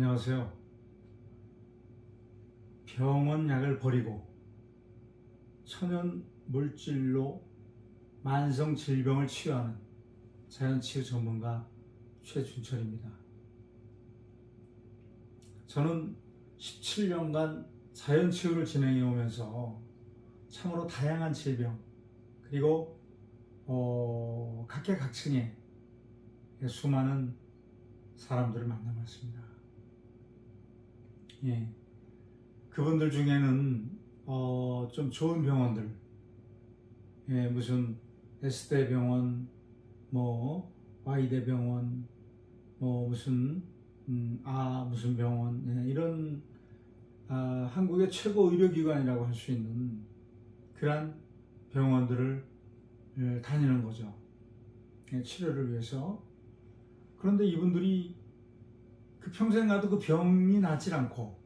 안녕하세요. 병원 약을 버리고 천연 물질로 만성 질병을 치유하는 자연치유 전문가 최준철입니다. 저는 17년간 자연치유를 진행해 오면서 참으로 다양한 질병 그리고 각계각층의 수많은 사람들을 만나봤습니다. 예, 그분들 중에는 좀 좋은 병원들, 무슨 S대병원, 뭐 Y대병원, 뭐 무슨 무슨 병원, 이런 한국의 최고 의료기관이라고 할 수 있는 그러한 병원들을 다니는 거죠. 치료를 위해서. 그런데 이분들이 그 평생 가도 그 병이 낫질 않고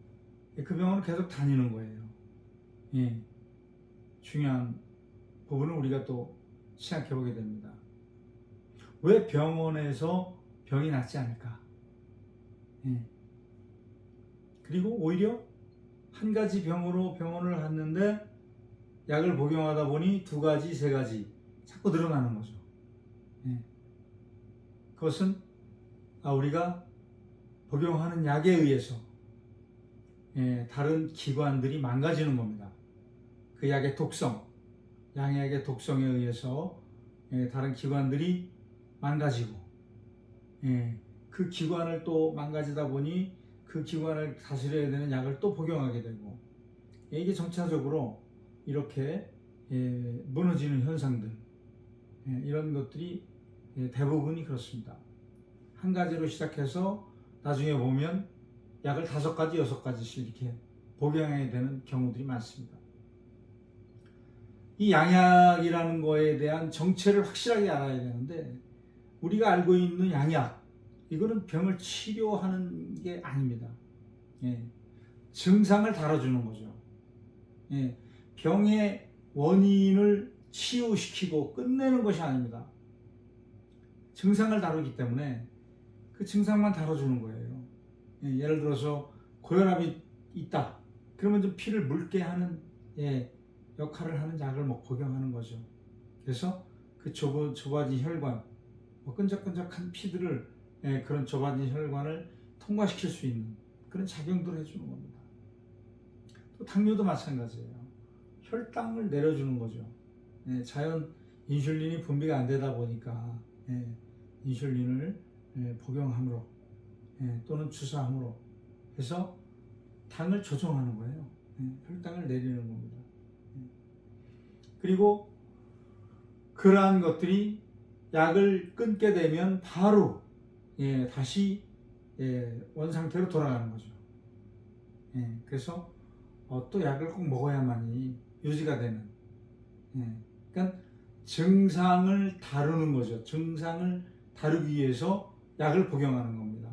그 병원을 계속 다니는 거예요. 중요한 부분을 우리가 또 생각해 보게 됩니다. 왜 병원에서 병이 낫지 않을까? 그리고 오히려 한 가지 병으로 병원을 갔는데 약을 복용하다 보니 두 가지, 세 가지 자꾸 늘어나는 거죠. 그것은 우리가 복용하는 약에 의해서 다른 기관들이 망가지는 겁니다. 그 약의 독성, 양약의 독성에 의해서 다른 기관들이 망가지고 그 기관을 또 망가지다 보니 그 기관을 다스려야 되는 약을 또 복용하게 되고 이게 점차적으로 이렇게 무너지는 현상들, 이런 것들이 대부분이 그렇습니다. 한 가지로 시작해서 나중에 보면 약을 5가지, 6가지씩 이렇게 복용해야 되는 경우들이 많습니다. 이 양약이라는 거에 대한 정체를 확실하게 알아야 되는데, 우리가 알고 있는 양약, 이거는 병을 치료하는 게 아닙니다. 증상을 다뤄주는 거죠. 병의 원인을 치유시키고 끝내는 것이 아닙니다. 증상을 다루기 때문에 그 증상만 다뤄주는 거예요. 예를 들어서 고혈압이 있다. 그러면 좀 피를 묽게 하는 역할을 하는 약을 복용하는 거죠. 그래서 그 좁아진 혈관, 끈적끈적한 피들을 그런 좁아진 혈관을 통과시킬 수 있는 그런 작용들을 해주는 겁니다. 또 당뇨도 마찬가지예요. 혈당을 내려주는 거죠. 자연 인슐린이 분비가 안 되다 보니까 인슐린을 복용함으로 또는 주사함으로 해서 당을 조정하는 거예요. 혈당을 내리는 겁니다. 그리고 그러한 것들이 약을 끊게 되면 바로 다시 원상태로 돌아가는 거죠. 그래서 또 약을 꼭 먹어야만이 유지가 되는. 그러니까 증상을 다루는 거죠. 증상을 다루기 위해서 약을 복용하는 겁니다.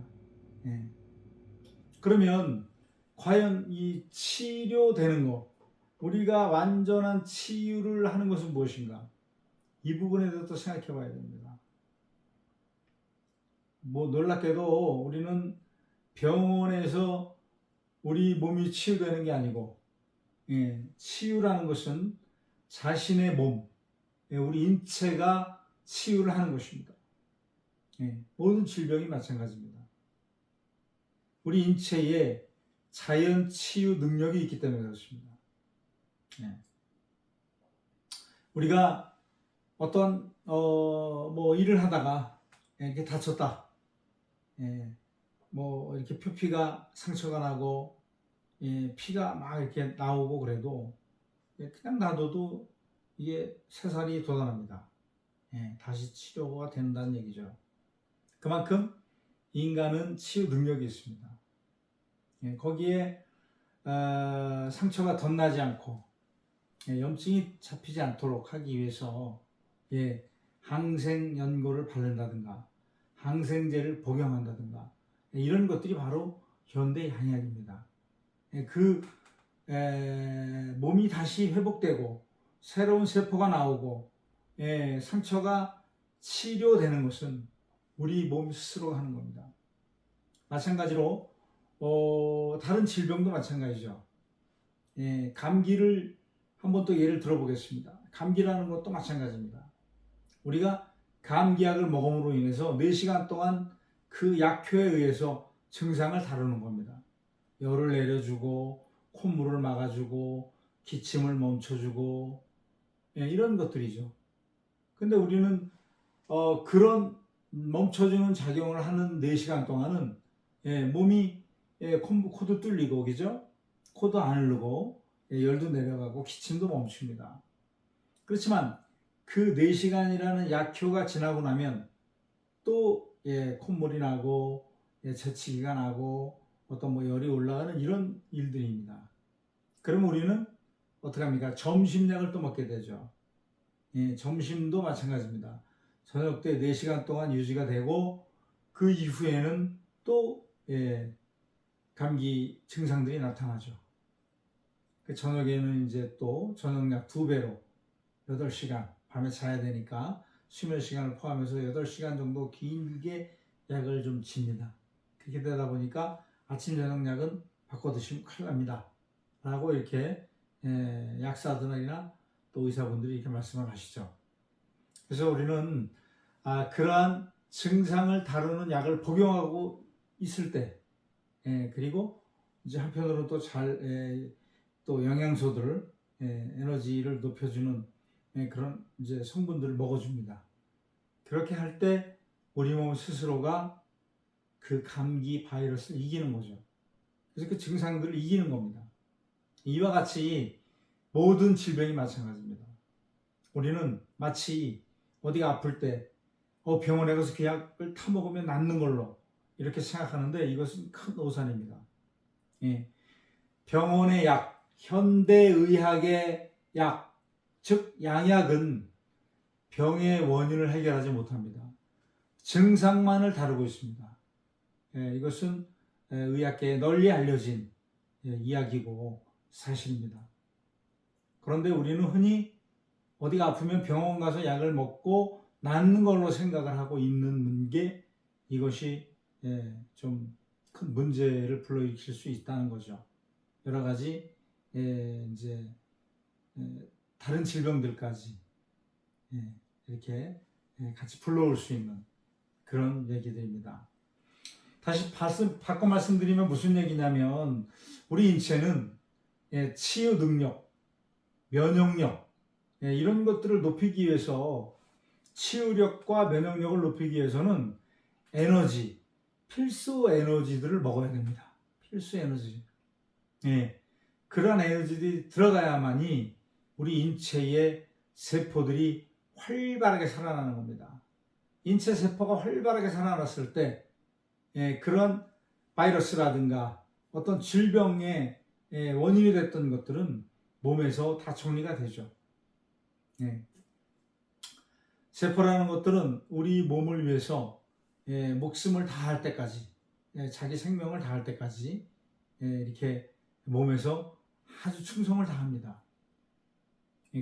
그러면 과연 이 치료되는 것, 우리가 완전한 치유를 하는 것은 무엇인가? 이 부분에 대해서 생각해 봐야 됩니다. 놀랍게도 우리는 병원에서 우리 몸이 치유되는 게 아니고, 치유라는 것은 자신의 몸, 우리 인체가 치유를 하는 것입니다. 모든 질병이 마찬가지입니다. 우리 인체에 자연 치유 능력이 있기 때문에 그렇습니다. 우리가 어떤 일을 하다가 이렇게 다쳤다, 이렇게 표피가 상처가 나고 피가 막 이렇게 나오고 그래도 그냥 놔둬도 이게 새살이 돋아납니다. 다시 치료가 된다는 얘기죠. 그만큼 인간은 치유 능력이 있습니다. 거기에 상처가 덧나지 않고 염증이 잡히지 않도록 하기 위해서 항생 연고를 바른다든가 항생제를 복용한다든가 이런 것들이 바로 현대 양약입니다. 몸이 다시 회복되고 새로운 세포가 나오고 상처가 치료되는 것은 우리 몸 스스로가 하는 겁니다. 마찬가지로 다른 질병도 마찬가지죠. 예, 감기를 한번 또 예를 들어보겠습니다. 감기라는 것도 마찬가지입니다. 우리가 감기약을 먹음으로 인해서 4시간 동안 그 약효에 의해서 증상을 다루는 겁니다. 열을 내려주고 콧물을 막아주고 기침을 멈춰주고 이런 것들이죠. 근데 우리는 그런 멈춰주는 작용을 하는 4시간 동안은 몸이 코도 뚫리고 그죠? 코도 안 흐르고 열도 내려가고 기침도 멈춥니다. 그렇지만 그 4시간이라는 약효가 지나고 나면 또 콧물이 나고 재채기가 나고 어떤 열이 올라가는 이런 일들입니다. 그러면 우리는 어떻게 합니까? 점심약을 또 먹게 되죠. 점심도 마찬가지입니다. 저녁 때 4시간 동안 유지가 되고 그 이후에는 또 감기 증상들이 나타나죠. 그 저녁에는 이제 또 저녁약 2배로 8시간 밤에 자야 되니까 수면 시간을 포함해서 8시간 정도 길게 약을 좀 칩니다. 그렇게 되다 보니까 아침 저녁약은 바꿔 드시면 큰일 납니다. 라고 이렇게 약사들이나 또 의사분들이 이렇게 말씀을 하시죠. 그래서 우리는 그러한 증상을 다루는 약을 복용하고 있을 때 그리고 이제 한편으로 또 또 영양소들 에너지를 높여주는 그런 이제 성분들을 먹어줍니다. 그렇게 할 때 우리 몸 스스로가 그 감기 바이러스를 이기는 거죠. 그래서 그 증상들을 이기는 겁니다. 이와 같이 모든 질병이 마찬가지입니다. 우리는 마치 어디가 아플 때 병원에 가서 그 약을 타 먹으면 낫는 걸로 이렇게 생각하는데 이것은 큰 오산입니다. 병원의 약, 현대의학의 약, 즉 양약은 병의 원인을 해결하지 못합니다. 증상만을 다루고 있습니다. 이것은 의학계에 널리 알려진 이야기고 사실입니다. 그런데 우리는 흔히 어디가 아프면 병원 가서 약을 먹고 낫는 걸로 생각을 하고 있는 게 이것이 좀 큰 문제를 불러일으킬 수 있다는 거죠. 여러 가지 이제 다른 질병들까지 이렇게 같이 불러올 수 있는 그런 얘기들입니다. 다시 바꿔 말씀드리면 무슨 얘기냐면 우리 인체는 치유 능력, 면역력 이런 것들을 높이기 위해서 치유력과 면역력을 높이기 위해서는 에너지, 필수 에너지들을 먹어야 됩니다. 필수 에너지. 그러한 에너지들이 들어가야만이 우리 인체의 세포들이 활발하게 살아나는 겁니다. 인체 세포가 활발하게 살아났을 때 그런 바이러스라든가 어떤 질병의 원인이 됐던 것들은 몸에서 다 정리가 되죠. 세포라는 것들은 우리 몸을 위해서 목숨을 다할 때까지 자기 생명을 다할 때까지 이렇게 몸에서 아주 충성을 다합니다.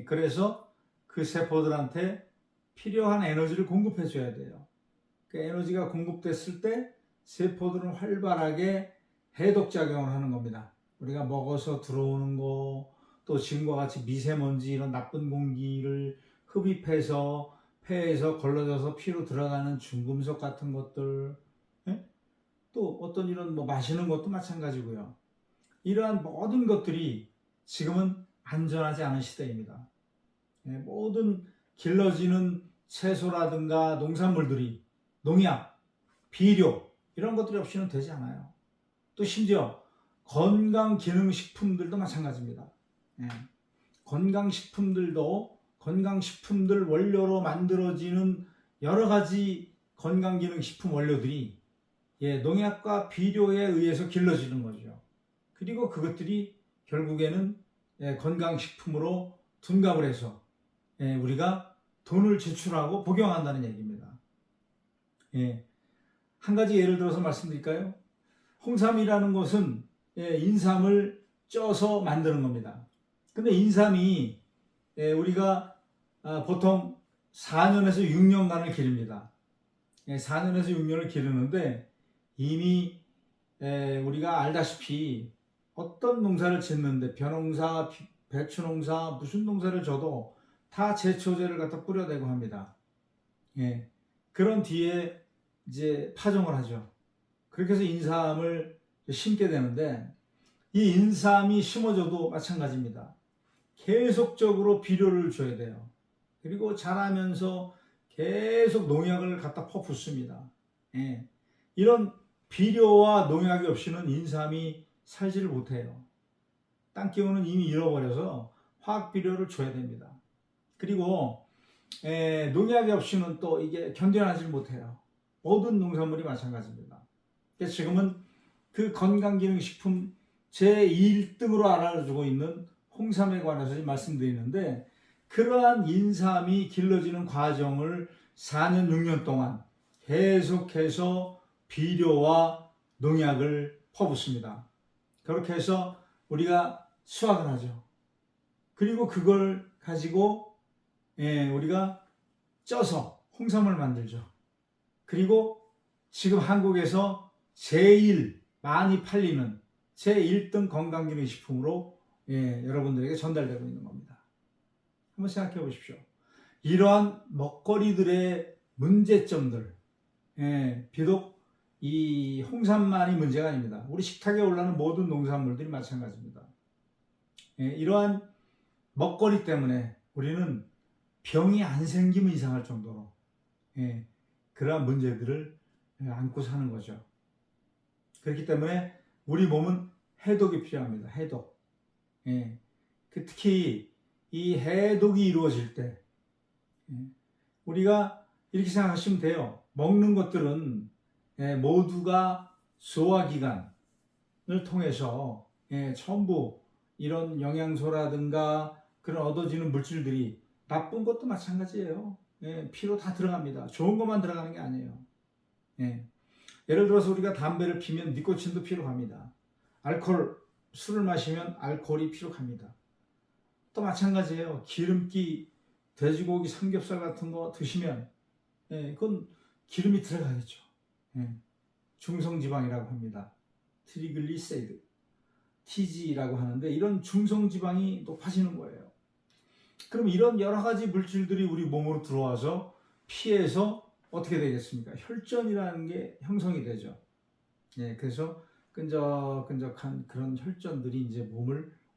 그래서 그 세포들한테 필요한 에너지를 공급해 줘야 돼요. 그 에너지가 공급됐을 때 세포들은 활발하게 해독작용을 하는 겁니다. 우리가 먹어서 들어오는 거, 또 지금과 같이 미세먼지 이런 나쁜 공기를 흡입해서 폐에서 걸러져서 피로 들어가는 중금속 같은 것들, 또 어떤 이런 마시는 것도 마찬가지고요. 이러한 모든 것들이 지금은 안전하지 않은 시대입니다. 모든 길러지는 채소라든가 농산물들이 농약, 비료 이런 것들이 없이는 되지 않아요. 또 심지어 건강기능식품들도 마찬가지입니다. 건강식품들 원료로 만들어지는 여러 가지 건강기능식품 원료들이 농약과 비료에 의해서 길러지는 거죠. 그리고 그것들이 결국에는 건강식품으로 둔갑을 해서 우리가 돈을 지출하고 복용한다는 얘기입니다. 한 가지 예를 들어서 말씀드릴까요? 홍삼이라는 것은 인삼을 쪄서 만드는 겁니다. 근데 인삼이 우리가 보통 4년에서 6년간을 기릅니다. 4년에서 6년을 기르는데 이미 우리가 알다시피 어떤 농사를 짓는데 벼농사, 배추농사, 무슨 농사를 져도 다 제초제를 갖다 뿌려대고 합니다. 예. 그런 뒤에 이제 파종을 하죠. 그렇게 해서 인삼을 심게 되는데 이 인삼이 심어져도 마찬가지입니다. 계속적으로 비료를 줘야 돼요. 그리고 자라면서 계속 농약을 갖다 퍼붓습니다. 예. 이런 비료와 농약이 없이는 인삼이 살지를 못해요. 땅 기운은 이미 잃어버려서 화학 비료를 줘야 됩니다. 그리고 농약이 없이는 또 이게 견뎌내지 못해요. 모든 농산물이 마찬가지입니다. 그래서 지금은 그 건강기능식품 제1등으로 알아주고 있는 홍삼에 관해서 말씀드리는데 그러한 인삼이 길러지는 과정을 4년, 6년 동안 계속해서 비료와 농약을 퍼붓습니다. 그렇게 해서 우리가 수확을 하죠. 그리고 그걸 가지고 우리가 쪄서 홍삼을 만들죠. 그리고 지금 한국에서 제일 많이 팔리는 제1등 건강기능식품으로 여러분들에게 전달되고 있는 겁니다. 한번 생각해 보십시오. 이러한 먹거리들의 문제점들, 비록 이 홍삼만이 문제가 아닙니다. 우리 식탁에 올라오는 모든 농산물들이 마찬가지입니다. 이러한 먹거리 때문에 우리는 병이 안 생기면 이상할 정도로 그러한 문제들을 안고 사는 거죠. 그렇기 때문에 우리 몸은 해독이 필요합니다. 해독. 특히 이 해독이 이루어질 때 우리가 이렇게 생각하시면 돼요. 먹는 것들은 모두가 소화기관을 통해서 전부 이런 영양소라든가 그런 얻어지는 물질들이 나쁜 것도 마찬가지예요. 피로 다 들어갑니다. 좋은 것만 들어가는 게 아니에요. 예를 들어서 우리가 담배를 피면 니코틴도 피로 갑니다. 술을 마시면 알코올이 피로 갑니다. 또 마찬가지예요. 기름기 돼지고기 삼겹살 같은 거 드시면 그건 기름이 들어가겠죠. 중성지방이라고 합니다. 트리글리세이드, TG라고 하는데 이런 중성지방이 높아지는 거예요. 그럼 이런 여러 가지 물질들이 우리 몸으로 들어와서 피에서 어떻게 되겠습니까? 혈전이라는 게 형성이 되죠. 그래서 끈적끈적한 그런 혈전들이 이제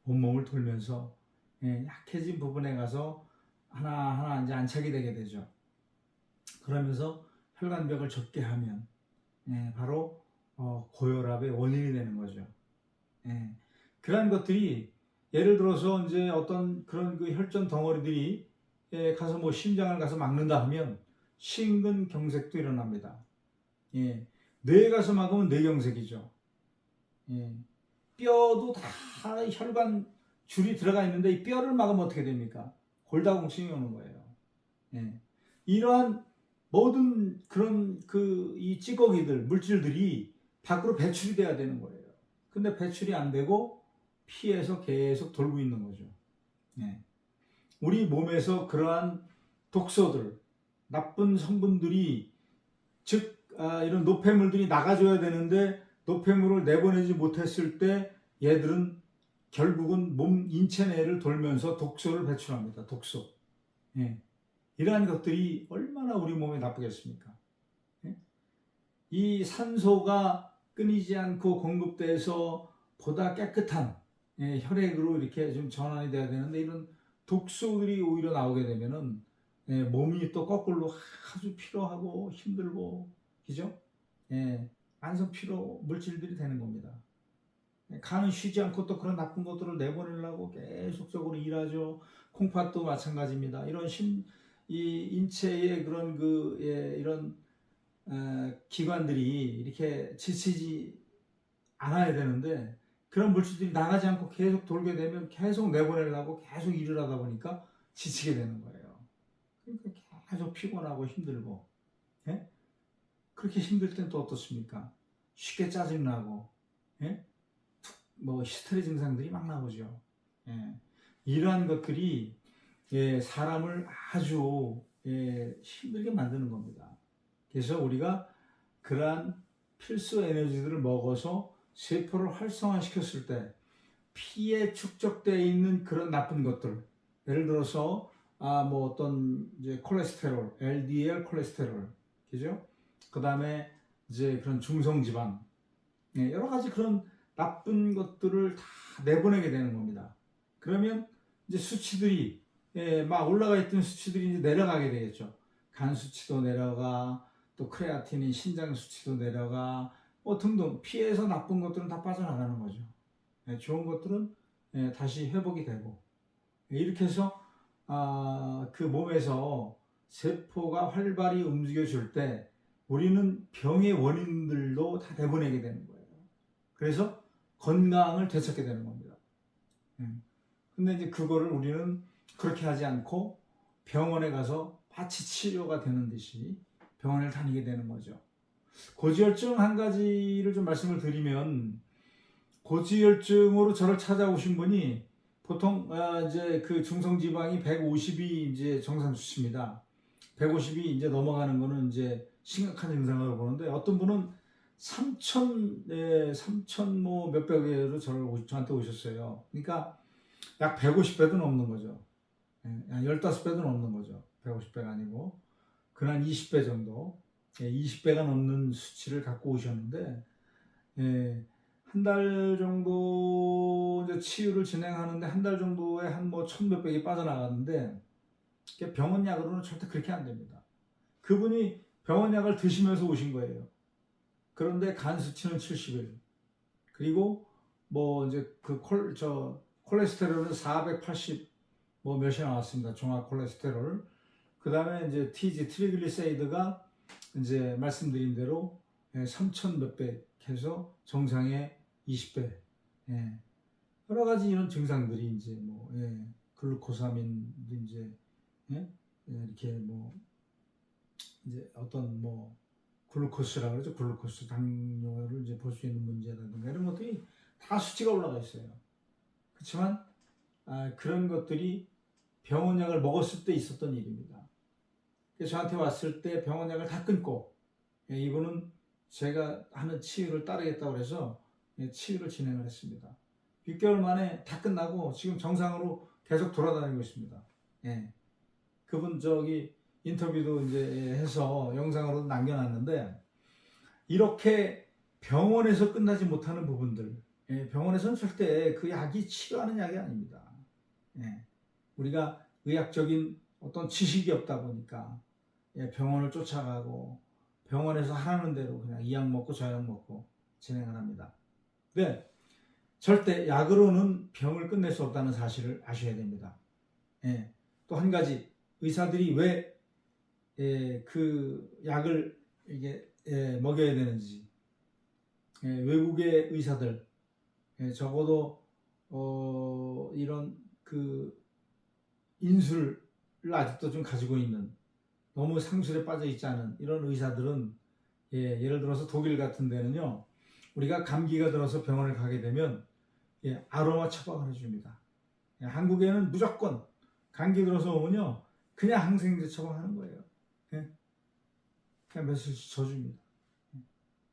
온몸을 돌면서 약해진 부분에 가서 하나하나 이제 안착이 되게 되죠. 그러면서 혈관벽을 좁게 하면 바로 고혈압의 원인이 되는 거죠. 그러한 것들이 예를 들어서 이제 어떤 그런 그 혈전 덩어리들이 가서 뭐 심장을 가서 막는다 하면 심근경색도 일어납니다. 뇌에 가서 막으면 뇌경색이죠. 뼈도 다 혈관 줄이 들어가 있는데 이 뼈를 막으면 어떻게 됩니까? 골다공증이 오는 거예요. 이러한 모든 그런 이 찌꺼기들, 물질들이 밖으로 배출이 돼야 되는 거예요. 근데 배출이 안 되고 피에서 계속 돌고 있는 거죠. 우리 몸에서 그러한 독소들, 나쁜 성분들이 즉 이런 노폐물들이 나가줘야 되는데 노폐물을 내보내지 못했을 때 얘들은 결국은 몸 인체 내를 돌면서 독소를 배출합니다. 독소. 이러한 것들이 얼마나 우리 몸에 나쁘겠습니까? 이 산소가 끊이지 않고 공급돼서 보다 깨끗한 혈액으로 이렇게 좀 전환이 돼야 되는데 이런 독소들이 오히려 나오게 되면은 몸이 또 거꾸로 아주 피로하고 힘들고 그죠? 만성 피로 물질들이 되는 겁니다. 간은 쉬지 않고 또 그런 나쁜 것들을 내보내려고 계속적으로 일하죠. 콩팥도 마찬가지입니다. 이런 이 인체의 그런 이런 기관들이 이렇게 지치지 않아야 되는데 그런 물질들이 나가지 않고 계속 돌게 되면 계속 내보내려고 계속 일을 하다 보니까 지치게 되는 거예요. 그러니까 계속 피곤하고 힘들고 그렇게 힘들 땐 또 어떻습니까? 쉽게 짜증나고 뭐 히스테리 증상들이 막 나오죠. 이러한 것들이 사람을 아주 힘들게 만드는 겁니다. 그래서 우리가 그러한 필수 에너지들을 먹어서 세포를 활성화시켰을 때 피에 축적되어 있는 그런 나쁜 것들, 예를 들어서 뭐 어떤 이제 콜레스테롤, LDL 콜레스테롤, 그죠? 그 다음에 이제 그런 중성지방, 여러 가지 그런 나쁜 것들을 다 내보내게 되는 겁니다. 그러면 이제 수치들이 막 올라가 있던 수치들이 이제 내려가게 되겠죠. 간 수치도 내려가, 또 크레아틴인 신장 수치도 내려가, 뭐 등등 피에서 나쁜 것들은 다 빠져나가는 거죠. 좋은 것들은 다시 회복이 되고, 이렇게 해서 그 몸에서 세포가 활발히 움직여줄 때 우리는 병의 원인들도 다 내보내게 되는 거예요. 그래서 건강을 되찾게 되는 겁니다. 근데 이제 그거를 우리는 그렇게 하지 않고 병원에 가서 마치 치료가 되는 듯이 병원을 다니게 되는 거죠. 고지혈증 한 가지를 좀 말씀을 드리면, 고지혈증으로 저를 찾아오신 분이 보통 이제 그 중성지방이 150이 이제 정상 수치입니다. 150이 이제 넘어가는 거는 이제 심각한 증상으로 보는데, 어떤 분은 3천 뭐 몇백 개로 저한테 오셨어요. 그러니까 약 150배도 넘는 거죠. 15배도 넘는 거죠. 150배가 아니고 그한 20배 정도, 20배가 넘는 수치를 갖고 오셨는데, 한 달 정도 이제 치유를 진행하는데 한 달 정도에 한 뭐 1,000몇백이 빠져나갔는데, 병원 약으로는 절대 그렇게 안 됩니다. 그분이 병원 약을 드시면서 오신 거예요. 그런데 간 수치는 71, 그리고 뭐 이제 그 콜레스테롤은 480 뭐 몇이 나왔습니다. 종합 콜레스테롤. 그 다음에 이제 트리글리세이드가 이제 말씀드린 대로 3천 몇백 해서 정상의 20배. 여러 가지 이런 증상들이 이제 뭐 글루코사민도 이제 이렇게 뭐 이제 어떤 뭐 글루코스라고 그러죠. 글루코스 당뇨를 이제 볼 수 있는 문제라든가 이런 것들이 다 수치가 올라가 있어요. 그렇지만 그런 것들이 병원 약을 먹었을 때 있었던 일입니다. 그래서 저한테 왔을 때 병원 약을 다 끊고, 이분은 제가 하는 치유를 따르겠다고 해서 치유를 진행을 했습니다. 6개월 만에 다 끝나고 지금 정상으로 계속 돌아다니고 있습니다. 그분 인터뷰도 이제 해서 영상으로 남겨놨는데, 이렇게 병원에서 끝나지 못하는 부분들, 병원에서는 절대 그 약이 치료하는 약이 아닙니다. 우리가 의학적인 어떤 지식이 없다 보니까 병원을 쫓아가고 병원에서 하라는 대로 그냥 이 약 먹고 저 약 먹고 진행을 합니다. 근데 절대 약으로는 병을 끝낼 수 없다는 사실을 아셔야 됩니다. 또 한 가지, 의사들이 왜 그 약을 이게 먹여야 되는지, 외국의 의사들, 적어도 이런 그 인술을 아직도 좀 가지고 있는, 너무 상술에 빠져 있지 않은 이런 의사들은, 예를 들어서 독일 같은 데는요, 우리가 감기가 들어서 병원을 가게 되면 아로마 처방을 해줍니다. 한국에는 무조건 감기 들어서 오면요, 그냥 항생제 처방하는 거예요. 그냥 며칠씩 져줍니다.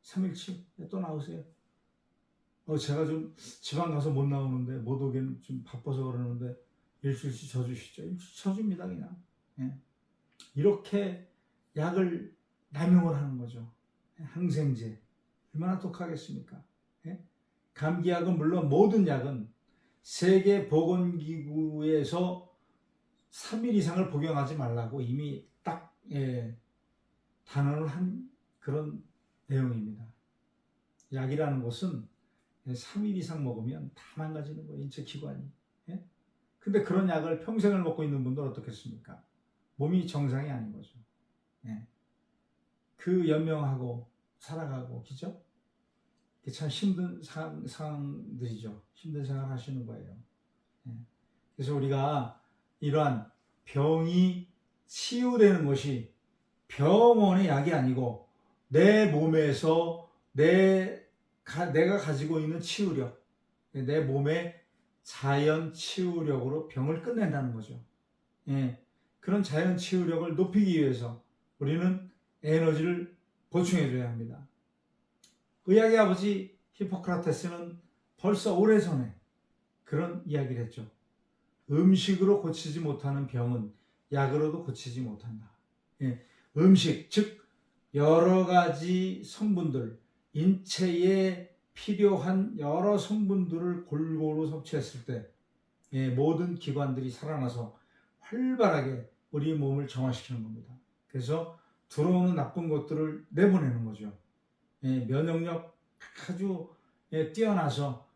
3일치 또 나오세요. 제가 좀 지방 가서 못 나오는데, 못 오긴 좀 바빠서 그러는데 일주일씩 져주시죠. 일주일씩 져줍니다. 그냥. 이렇게 약을 남용을 하는 거죠. 항생제 얼마나 독하겠습니까? 감기약은 물론 모든 약은 세계보건기구에서 3일 이상을 복용하지 말라고 이미 딱 단언을 한 그런 내용입니다. 약이라는 것은 3일 이상 먹으면 다 망가지는 거예요, 인체 기관이. 근데 그런 약을 평생을 먹고 있는 분들 어떻겠습니까? 몸이 정상이 아닌 거죠. 그 연명하고 살아가고, 그죠? 참 힘든 상황들이죠. 힘든 생활 하시는 거예요. 그래서 우리가 이러한 병이 치유되는 것이 병원의 약이 아니고, 내 몸에서 내가 가지고 있는 치유력, 내 몸의 자연 치유력으로 병을 끝낸다는 거죠. 그런 자연 치유력을 높이기 위해서 우리는 에너지를 보충해 줘야 합니다. 의학의 아버지 히포크라테스는 벌써 오래전에 그런 이야기를 했죠. 음식으로 고치지 못하는 병은 약으로도 고치지 못한다. 예, 음식, 즉 여러 가지 성분들, 인체에 필요한 여러 성분들을 골고루 섭취했을 때 모든 기관들이 살아나서 활발하게 우리 몸을 정화시키는 겁니다. 그래서 들어오는 나쁜 것들을 내보내는 거죠. 면역력 아주 뛰어나서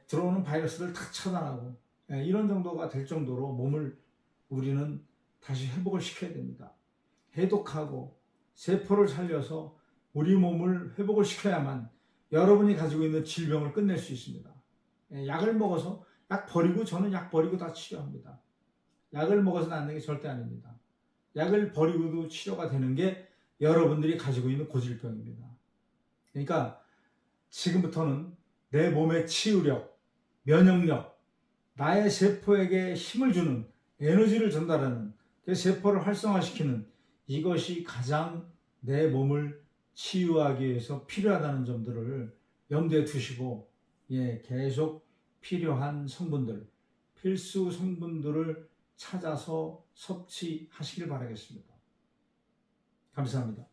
들어오는 바이러스를 다 차단하고 이런 정도가 될 정도로 몸을 우리는 다시 회복을 시켜야 됩니다. 해독하고 세포를 살려서 우리 몸을 회복을 시켜야만 여러분이 가지고 있는 질병을 끝낼 수 있습니다. 약을 먹어서 약 버리고, 저는 약 버리고 다 치료합니다. 약을 먹어서 낫는 게 절대 아닙니다. 약을 버리고도 치료가 되는 게 여러분들이 가지고 있는 고질병입니다. 그러니까 지금부터는 내 몸의 치유력, 면역력, 나의 세포에게 힘을 주는, 에너지를 전달하는, 그 세포를 활성화시키는, 이것이 가장 내 몸을 치유하기 위해서 필요하다는 점들을 염두에 두시고 계속 필요한 성분들, 필수 성분들을 찾아서 섭취하시길 바라겠습니다. 감사합니다.